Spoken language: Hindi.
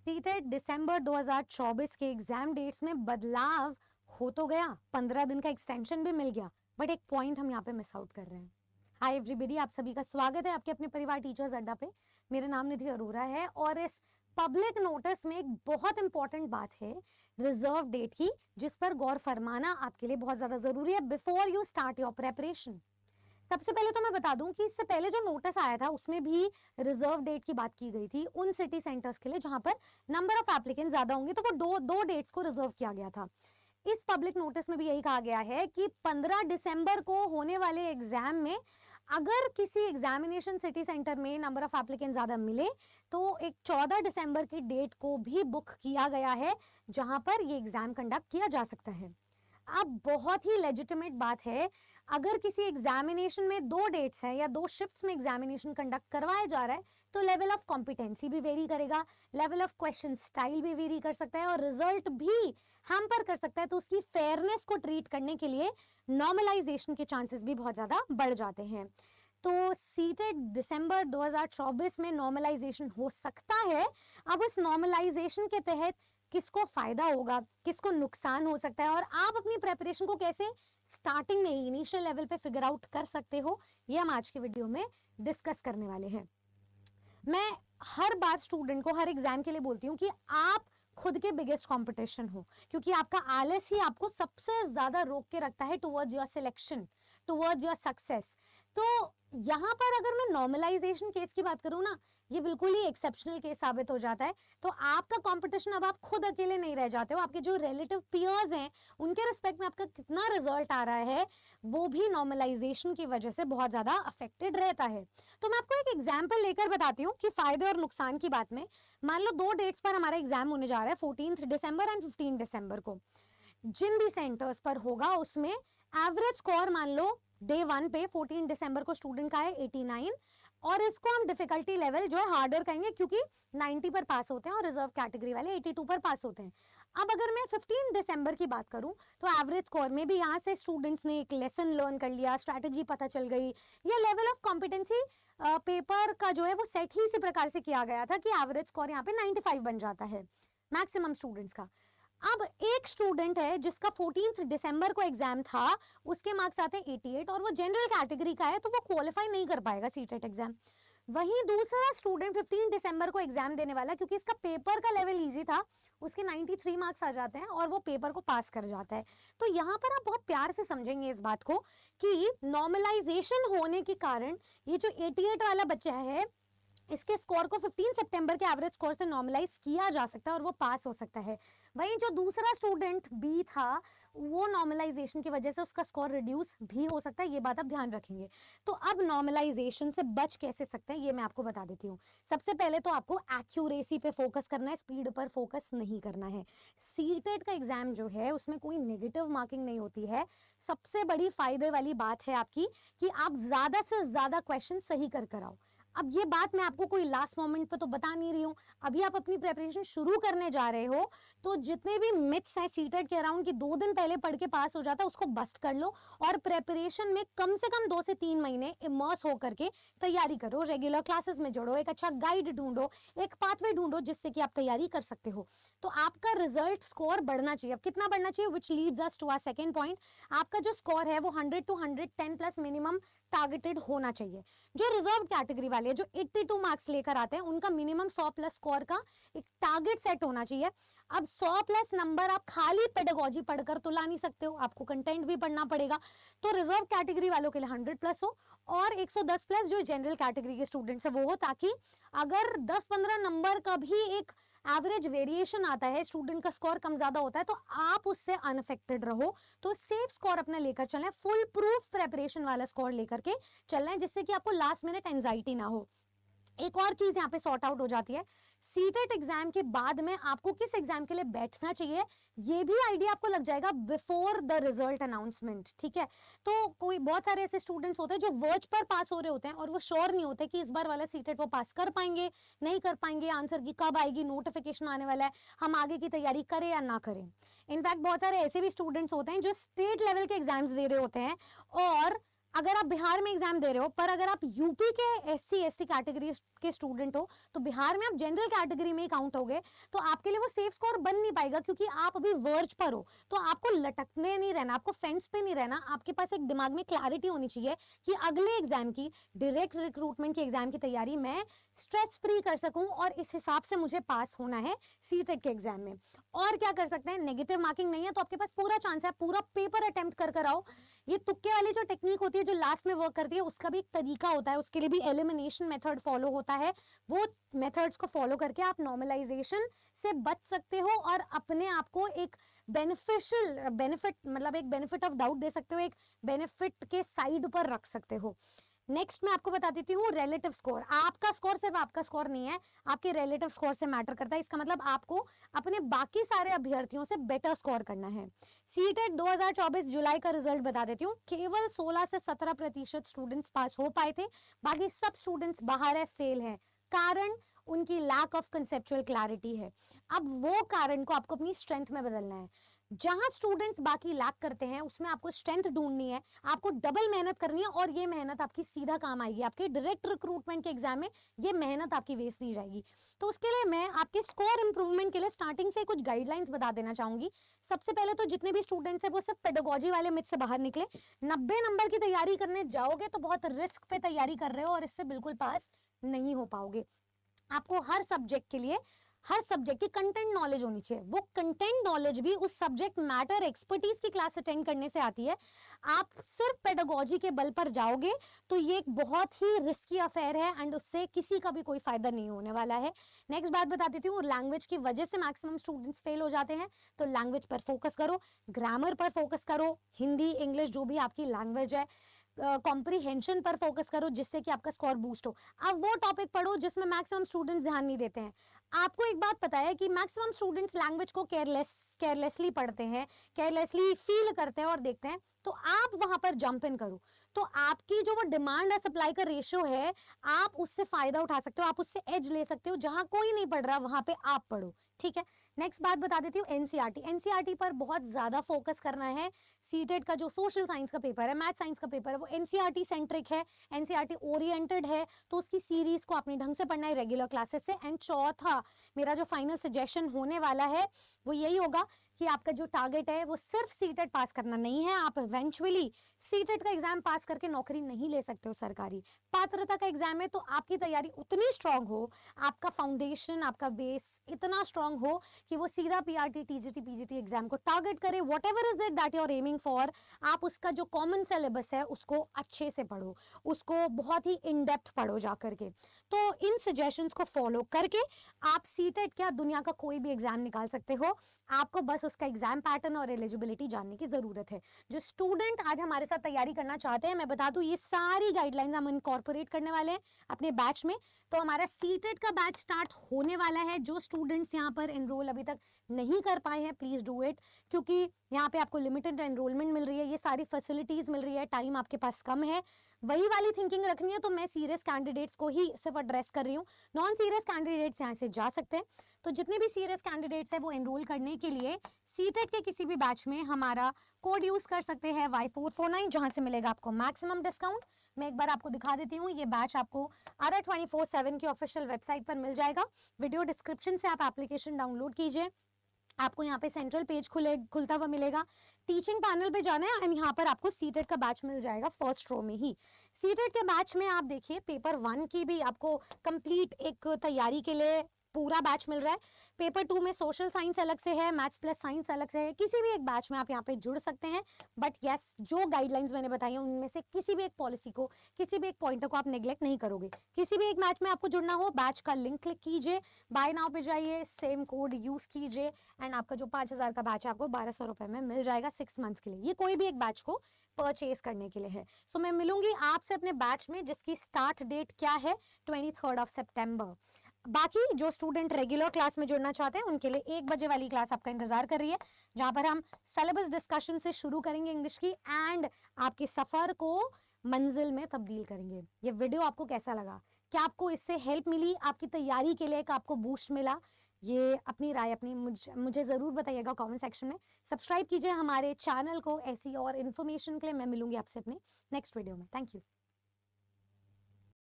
सीटेट दिसंबर 2024 के एग्जाम डेट्स में बदलाव हो तो गया, 15 दिन का एक्सटेंशन भी मिल गया, बट एक पॉइंट हम यहाँ पे मिस आउट कर रहे हैं। हाय एवरीबॉडी, आप सभी का स्वागत है आपके अपने परिवार टीचर्स अड्डा पे। मेरा नाम निधि अरोरा है और इस पब्लिक नोटिस में एक बहुत इंपॉर्टेंट बात है रिजर्व डेट की, जिस पर गौर फरमाना आपके लिए बहुत ज्यादा जरूरी है before you start your preparation. सबसे पहले तो मैं बता दूं कि इससे पहले जो नोटिस आया था उसमें भी रिजर्व डेट की बात की गई थी उन सिटी सेंटर्स के लिए जहां पर नंबर ऑफ एप्लीकेंट ज्यादा होंगे, तो वो दो डेट्स को रिजर्व किया गया था। इस पब्लिक नोटिस में भी यही कहा गया है कि 15 दिसंबर को होने वाले एग्जाम में अगर किसी एग्जामिनेशन सिटी सेंटर में नंबर ऑफ एप्लीकेंट ज्यादा मिले तो एक 14 दिसंबर की डेट को भी बुक किया गया है जहां पर ये एग्जाम कंडक्ट किया जा सकता है। अब बहुत ही लेजिटिमेट बात है, अगर किसी एग्जामिनेशन में दो डेट्स है या दो शिफ्ट्स में एग्जामिनेशन कंडक्ट करवाया जा रहा है तो लेवल ऑफ कॉम्पिटेंसी भी वेरी करेगा, लेवल ऑफ क्वेश्चन स्टाइल भी वेरी कर सकता है और रिजल्ट भी हैम्पर कर सकता है। तो उसकी फेयरनेस को ट्रीट करने के लिए नॉर्मलाइजेशन के चांसेस भी बहुत ज्यादा बढ़ जाते हैं। तो सीटेट दिसंबर 2024 में नॉर्मलाइजेशन हो सकता है। अब उस नॉर्मलाइजेशन के तहत किसको फायदा होगा, किसको नुकसान हो सकता है और आप अपनी प्रेपरेशन को कैसे स्टार्टिंग में इनिशियल लेवल पे फिगर आउट कर सकते हो, ये हम आज के वीडियो में डिस्कस करने वाले हैं। मैं हर बार स्टूडेंट को हर एग्जाम के लिए बोलती हूँ कि आप खुद के बिगेस्ट कंपटीशन हो, क्योंकि आपका आलस ही आपको सबसे ज्यादा रोक के रखता है towards your selection, towards your success. तो यहाँ पर अगर मैं नॉर्मलाइजेशन केस की बात करूँ ना, ये बिल्कुल ही एक्सेप्शनल केस साबित हो जाता है। तो आपका कंपटीशन, अब आप खुद अकेले नहीं रह जाते हो, आपके जो रिलेटिव पीयर्स हैं उनके रिस्पेक्ट में आपका कितना रिजल्ट आ रहा है वो भी नॉर्मलाइजेशन की वजह से बहुत ज्यादा अफेक्टेड रहता है। तो मैं आपको एक एग्जाम्पल लेकर बताती हूँ कि फायदे और नुकसान की बात में। मान लो दो डेट्स पर हमारा एग्जाम होने जा रहा है, 14 दिसंबर एंड 15 दिसंबर को। जिन भी सेंटर्स पर होगा उसमें एवरेज स्कोर मान लो डे 1 पे 14 दिसंबर को स्टूडेंट का है 89 और इसको हम डिफिकल्टी लेवल जो है हार्डर कहेंगे, क्योंकि 90 पर पास होते हैं और रिजर्व कैटेगरी वाले 82 पर पास होते हैं। अब अगर मैं 15 दिसंबर की बात करूं तो एवरेज स्कोर में भी यहाँ से स्टूडेंट्स ने एक लेसन लर्न कर लिया, स्ट्रैटेजी पता चल गई, या लेवल ऑफ कॉम्पिटेंसी पेपर का जो है वो सेट ही इसी प्रकार से किया गया था कि एवरेज स्कोर यहाँ पे 95 बन जाता है मैक्सिमम स्टूडेंट्स का। अब एक स्टूडेंट है जिसका 14 दिसंबर को एग्जाम था, उसके मार्क्स आते हैं 88 और वो जनरल कैटेगरी का है, तो वो क्वालिफाई नहीं कर पाएगा सीटेट एग्जाम। वहीं दूसरा स्टूडेंट 15 दिसंबर को एग्जाम देने वाला, क्योंकि इसका पेपर का लेवल इजी था, उसके 93 मार्क्स आ जाते हैं और वो पेपर को पास कर जाता है। तो यहाँ पर आप बहुत प्यार से समझेंगे इस बात को कि नॉर्मलाइजेशन होने के कारण ये जो 88 वाला बच्चा है, इसके स्कोर को 15 सितंबर के एवरेज स्कोर से नॉर्मलाइज किया जा सकता है और वो पास हो सकता है। वहीं जो दूसरा स्टूडेंट बी था, वो नॉर्मलाइजेशन की वजह से उसका स्कोर रिड्यूस भी हो सकता है, ये बात आप ध्यान रखेंगे। तो अब नॉर्मलाइजेशन से बच कैसे सकते हैं ये मैं आपको बता देती हूँ। सबसे पहले तो आपको एक्यूरेसी पे फोकस करना है, स्पीड पर फोकस नहीं करना है। सीटेट का एग्जाम जो है उसमें कोई नेगेटिव मार्किंग नहीं होती है। सबसे बड़ी फायदे वाली बात है आपकी कि आप ज्यादा से ज्यादा क्वेश्चन सही कर आओ। अब ये बात मैं आपको कोई लास्ट मोमेंट पे तो बता नहीं रही हूँ, अभी आप अपनी प्रेपरेशन शुरू करने जा रहे हो, तो जितने भी मिथ्स हैं सीटेट के अराउंड कि 2 दिन पहले पढ़ के पास हो जाता है, उसको बस्ट कर लो और प्रेपरेशन में कम से कम 2 से 3 महीने इमर्स होकर के तैयारी करो। रेगुलर क्लासेस में जोड़ो, एक अच्छा गाइड ढूंढो, एक पाथवे ढूंढो जिससे कि आप तैयारी कर सकते हो। तो आपका रिजल्ट स्कोर बढ़ना चाहिए। अब कितना बढ़ना चाहिए, which leads us to our second point. आपका जो स्कोर है वो 100 to 110 प्लस मिनिमम टारगेटेड होना चाहिए। जो रिजर्व कैटेगरी वाले जो 82 मार्क्स लेकर आते हैं उनका मिनिमम 100 प्लस स्कोर का एक टारगेट सेट होना चाहिए। अब 100 प्लस नंबर आप खाली पेडागोजी पढ़कर तो ला नहीं सकते हो, आपको कंटेंट भी पढ़ना पड़ेगा। तो रिजर्व कैटेगरी वालों के लिए 100 प्लस हो और 110 प्लस जो जनरल कैटेगरी के स्टूडेंट्स है वो हो, ताकि अगर 10-15 नंबर का भी एक एवरेज वेरिएशन आता है, स्टूडेंट का स्कोर कम ज्यादा होता है, तो आप उससे अनअफेक्टेड रहो। तो सेफ स्कोर अपना लेकर चलना है, फुल प्रूफ प्रेपरेशन वाला स्कोर लेकर के चलना है, जिससे कि आपको लास्ट मिनट एंजाइटी ना हो। एक और चीज यहाँ पे सॉर्ट आउट हो जाती है, सीटेट एग्जाम के बाद में आपको किस एग्जाम के लिए बैठना चाहिए ये भी आइडिया आपको लग जाएगा बिफोर द रिजल्ट अनाउंसमेंट। ठीक है, तो कोई बहुत सारे ऐसे स्टूडेंट्स होते हैं जो वर्ज पर पास हो रहे होते हैं और वो श्योर नहीं होते कि इस बार वाला सीटेट वो पास कर पाएंगे नहीं कर पाएंगे, आंसर की कब आएगी, नोटिफिकेशन आने वाला है, हम आगे की तैयारी करें या ना करें। इनफैक्ट बहुत सारे ऐसे भी स्टूडेंट्स होते हैं जो स्टेट लेवल के एग्जाम्स दे रहे होते हैं और अगर आप बिहार में एग्जाम दे रहे हो, पर अगर आप यूपी के SC ST कैटेगरी के स्टूडेंट हो तो बिहार में आप जनरल कैटेगरी में ही काउंट होगे, तो आपके लिए वो सेफ स्कोर बन नहीं पाएगा, क्योंकि आप अभी वर्ज पर हो। तो आपको लटकने नहीं रहना, आपको फेंस पे नहीं रहना, आपके पास एक दिमाग में क्लैरिटी होनी चाहिए कि अगले एग्जाम की, डायरेक्ट रिक्रूटमेंट की एग्जाम की तैयारी मैं स्ट्रेस फ्री कर सकूं, और इस हिसाब से मुझे पास होना है सीटेट के एग्जाम में। और क्या कर सकते हैं, नेगेटिव मार्किंग नहीं है तो आपके पास पूरा चांस है, पूरा पेपर अटेम्प्ट कर आओ। ये तुक्के वाली जो टेक्निक होती है जो लास्ट में वर्क करती है, उसका भी एक तरीका होता है, उसके लिए भी एलिमिनेशन मेथड फॉलो होता है। वो मेथड्स को फॉलो करके आप नॉर्मलाइजेशन से बच सकते हो और अपने आप को एक बेनिफिट मतलब एक बेनिफिट ऑफ डाउट दे सकते हो, एक बेनिफिट के साइड पर रख सकते हो। नेक्स्ट मैं आपको बता देती हूँ रिलेटिव स्कोर। आपका स्कोर सिर्फ आपका स्कोर नहीं है, आपके रिलेटिव स्कोर से मैटर करता है। इसका मतलब आपको अपने बाकी सारे अभ्यर्थियों से बेटर स्कोर करना है। सीटेट 2024 जुलाई का रिजल्ट बता देती हूँ। केवल 16 से 17% स्टूडेंट्स पास हो पाए थे, बाकी सब स्टूडेंट्स बाहर है, फेल है। कारण उनकी लैक ऑफ कंसेप्चुअल क्लैरिटी है। अब वो कारण को आपको अपनी स्ट्रेंथ में बदलना है। जहां स्टूडेंट्स बाकी लैक करते हैं उसमें आपको स्ट्रेंथ ढूंढनी है, आपको डबल मेहनत करनी है, और ये मेहनत आपकी सीधा काम आएगी आपके डायरेक्ट रिक्रूटमेंट के एग्जाम में। ये मेहनत आपकी वेस्ट नहीं जाएगी। तो उसके लिए मैं आपके स्कोर इंप्रूवमेंट के लिए स्टार्टिंग से कुछ गाइडलाइंस बता देना चाहूंगी। सबसे पहले तो जितने भी स्टूडेंट्स हैं वो सब पेडागोजी वाले मिथ से बाहर निकले। 90 नंबर की तैयारी करने जाओगे तो बहुत रिस्क पे तैयारी कर रहे हो और इससे बिल्कुल पास नहीं हो पाओगे। आपको हर सब्जेक्ट के लिए हर सब्जेक्ट की कंटेंट नॉलेज होनी चाहिए। वो कंटेंट नॉलेज भी उस सब्जेक्ट मैटर एक्सपर्टीज की क्लास अटेंड करने से आती है। आप सिर्फ पेडागोजी के बल पर जाओगे तो ये एक बहुत ही रिस्की अफेयर है एंड उससे किसी का भी कोई फायदा नहीं होने वाला है। नेक्स्ट बात बता देती हूँ, लैंग्वेज की वजह से मैक्सिमम स्टूडेंट्स फेल हो जाते हैं, तो लैंग्वेज पर फोकस करो, ग्रामर पर फोकस करो, हिंदी इंग्लिश जो भी आपकी लैंग्वेज है, कॉम्प्रीहेंशन पर फोकस करो जिससे कि आपका स्कोर बूस्ट हो। अब वो टॉपिक पढ़ो जिसमें मैक्सिमम स्टूडेंट्स ध्यान नहीं देते हैं। आपको एक बात पता है कि मैक्सिमम स्टूडेंट्स लैंग्वेज को केयरलेसली पढ़ते हैं, केयरलेसली फील करते हैं और देखते हैं, तो आप वहां पर जंप इन करो। तो आपकी जो वो डिमांड है सप्लाई का रेशियो है, आप उससे फायदा उठा सकते हो, आप उससे एज ले सकते हो। जहां कोई नहीं पढ़ रहा वहां पे आप पढ़ो, ठीक है। नेक्स्ट बात बता देती हूँ, एनसीईआरटी पर बहुत ज्यादा फोकस करना है। सीटेट का जो सोशल साइंस का पेपर है, मैथ साइंस का पेपर है, वो एनसीईआरटी सेंट्रिक है, एनसीईआरटी ओरिएंटेड है, तो उसकी सीरीज को अपने ढंग से पढ़ना है रेगुलर क्लासेस से। एंड चौथा, मेरा जो फाइनल सजेशन होने वाला है वो यही होगा कि आपका जो टारगेट है वो सिर्फ सीटेट पास करना नहीं है। आप इवेंचुअली सीटेट का एग्जाम पास करके नौकरी नहीं ले सकते हो सरकारी। पात्रता का एग्जाम है तो आपकी तैयारी उतनी स्ट्रांग हो, आपका फाउंडेशन, आपका बेस इतना स्ट्रांग हो कि वो सीधा पीआरटी टीजीटी पीजीटी एग्जाम को टारगेट करे। Whatever is it that you are aiming for, आप उसका जो कॉमन सिलेबस है उसको अच्छे से पढ़ो, उसको बहुत ही इन डेप्थ पढ़ो जा करके। तो इन सजेशंस को फॉलो करके आप सीटेट क्या दुनिया का कोई भी एग्जाम निकाल सकते हो। आपको बस उसका एग्जाम पैटर्न और एलिजिबिलिटी जानने की जरूरत है। जो स्टूडेंट आज हमारे साथ तैयारी करना चाहते हैं, मैं बता दूं ये सारी गाइडलाइंस हम इनकॉर्पोरेट करने वाले हैं अपने बैच में। तो हमारा सीटेट का बैच स्टार्ट होने वाला है। जो स्टूडेंट्स यहाँ पर एनरोल अभी तक नहीं कर पाए हैं, प्लीज डू इट, क्योंकि यहाँ पे आपको लिमिटेड एनरोलमेंट मिल रही है, ये सारी फैसिलिटीज मिल रही है, टाइम आपके पास कम है। वही वाली थिंकिंग रखनी है तो मैं सीरियस कैंडिडेट्स को ही सिर्फ एड्रेस कर रही हूँ, नॉन सीरियस कैंडिडेट्स यहाँ से जा सकते हैं। तो जितने भी सीरियस कैंडिडेट्स हैं वो एनरोल करने के लिए सीटेट के किसी भी बैच में हमारा कोड यूज कर सकते हैं Y449, जहां से मिलेगा आपको मैक्सिमम डिस्काउंट। मैं एक बार आपको दिखा देती हूँ, ये बैच आपको आरा 24/7 की ऑफिशियल वेबसाइट पर मिल जाएगा। वीडियो डिस्क्रिप्शन से आप एप्लीकेशन डाउनलोड कीजिए, आपको यहाँ पे सेंट्रल पेज खुलता हुआ मिलेगा। टीचिंग पैनल पे जाना है एंड यहाँ पर आपको सीटेट का बैच मिल जाएगा फर्स्ट रो में ही। सीटेट के बैच में आप देखिए पेपर 1 की भी आपको कंप्लीट एक तैयारी के लिए पूरा बैच मिल रहा है। पेपर 2 में सोशल साइंस अलग से है, मैथ्स प्लस साइंस अलग से है। किसी भी एक बैच में आप यहाँ पे जुड़ सकते हैं, बट यस जो गाइडलाइंस मैंने बताई हैं उनमें से किसी भी एक पॉलिसी को, किसी भी एक पॉइंटर को आप नेग्लेक्ट नहीं करोगे। किसी भी एक बैच में आपको जुड़ना हो, बैच का लिंक क्लिक कीजिए, बाय नाउ पे जाइए, सेम कोड यूज कीजिए एंड आपका जो 5000 का बैच है आपको 1200 रुपए में मिल जाएगा 6 मंथ्स के लिए। ये कोई भी एक बैच को परचेज करने के लिए है। सो मैं मिलूंगी आपसे अपने बैच में जिसकी स्टार्ट डेट क्या है 23 सितंबर। बाकी जो स्टूडेंट रेगुलर क्लास में जुड़ना चाहते हैं उनके लिए 1 बजे वाली क्लास आपका इंतजार कर रही है, जहां पर हम सिलेबस डिस्कशन से शुरू करेंगे इंग्लिश की एंड आपके सफर को मंजिल में तब्दील करेंगे। ये वीडियो आपको कैसा लगा? क्या आपको इससे हेल्प मिली? आपकी तैयारी के लिए एक आपको बूस्ट मिला? ये अपनी राय अपनी मुझे ज़रूर बताइएगा कमेंट सेक्शन में। सब्सक्राइब कीजिए हमारे चैनल को, ऐसी और इन्फॉर्मेशन के लिए। मैं मिलूंगी आपसे अपने नेक्स्ट वीडियो में। Thank you.